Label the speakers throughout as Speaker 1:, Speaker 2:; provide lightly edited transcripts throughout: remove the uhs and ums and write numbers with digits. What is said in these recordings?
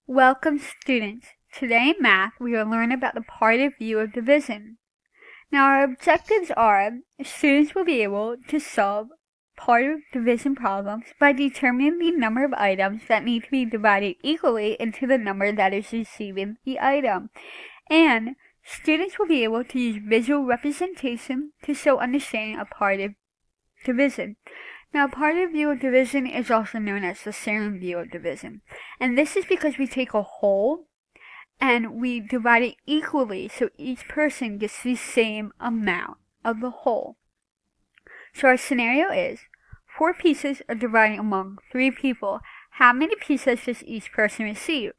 Speaker 1: Welcome students. Today in math we will learn about the partitive view of division. Now our objectives are students will be able to solve partitive division problems by determining the number of items that need to be divided equally into the number that is receiving the item. And students will be able to use visual representation to show understanding of partitive division. Now, partitive view of division is also known as the Salem view of division. And this is because we take a whole and we divide it equally so each person gets the same amount of the whole. So our scenario is 4 pieces are divided among 3 people. How many pieces does each person receive?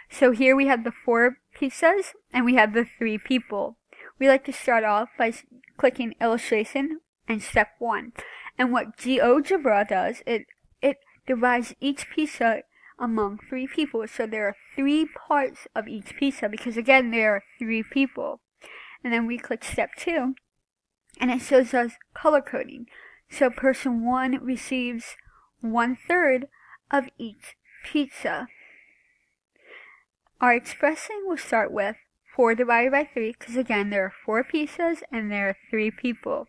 Speaker 1: So here we have the 4 pieces and we have the 3 people. We like to start off by clicking illustration and step 1. And what GeoGebra does, it divides each pizza among 3 people. So there are 3 parts of each pizza because again there are 3 people. And then we click step 2 and it shows us color coding. So person 1 receives 1/3 of each pizza. Our expression will start with 4 divided by 3 because again there are 4 pizzas and there are 3 people.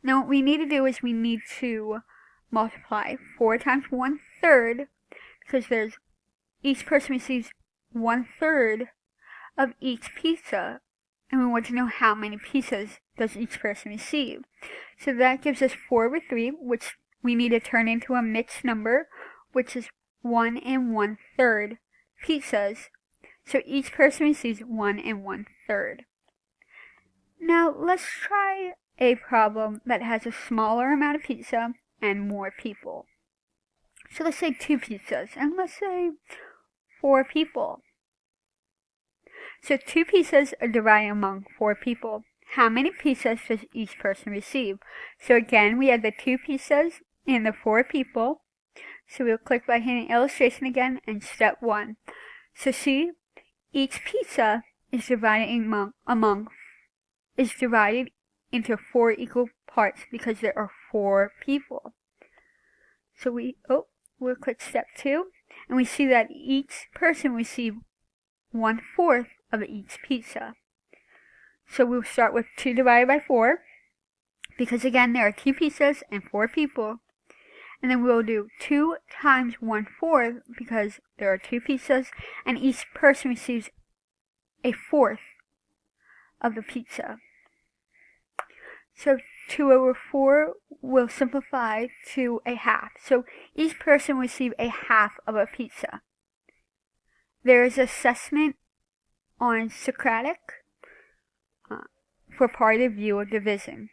Speaker 1: Now what we need to do is we need to multiply 4 times 1/3 because each person receives 1/3 of each pizza, and we want to know how many pizzas does each person receive. So that gives us 4 over 3, which we need to turn into a mixed number, which is 1 1/3 pizzas. So each person receives 1 1/3. Now let's try a problem that has a smaller amount of pizza and more people. So let's say 2 pizzas and let's say 4 people. So 2 pizzas are divided among 4 people. How many pizzas does each person receive? So again, we have the 2 pizzas and the 4 people. So we'll click by hitting illustration again and step 1. So see, each pizza is divided into 4 equal parts because there are 4 people. So we'll click step 2 and we see that each person receives 1/4 of each pizza. So we'll start with 2 divided by 4 because again there are 2 pizzas and 4 people. And then we'll do 2 times 1/4 because there are 2 pizzas and each person receives 1/4 of the pizza. So 2 over 4 will simplify to 1/2. So each person will receive 1/2 of a pizza. There is assessment on Socratic for partitive view of division.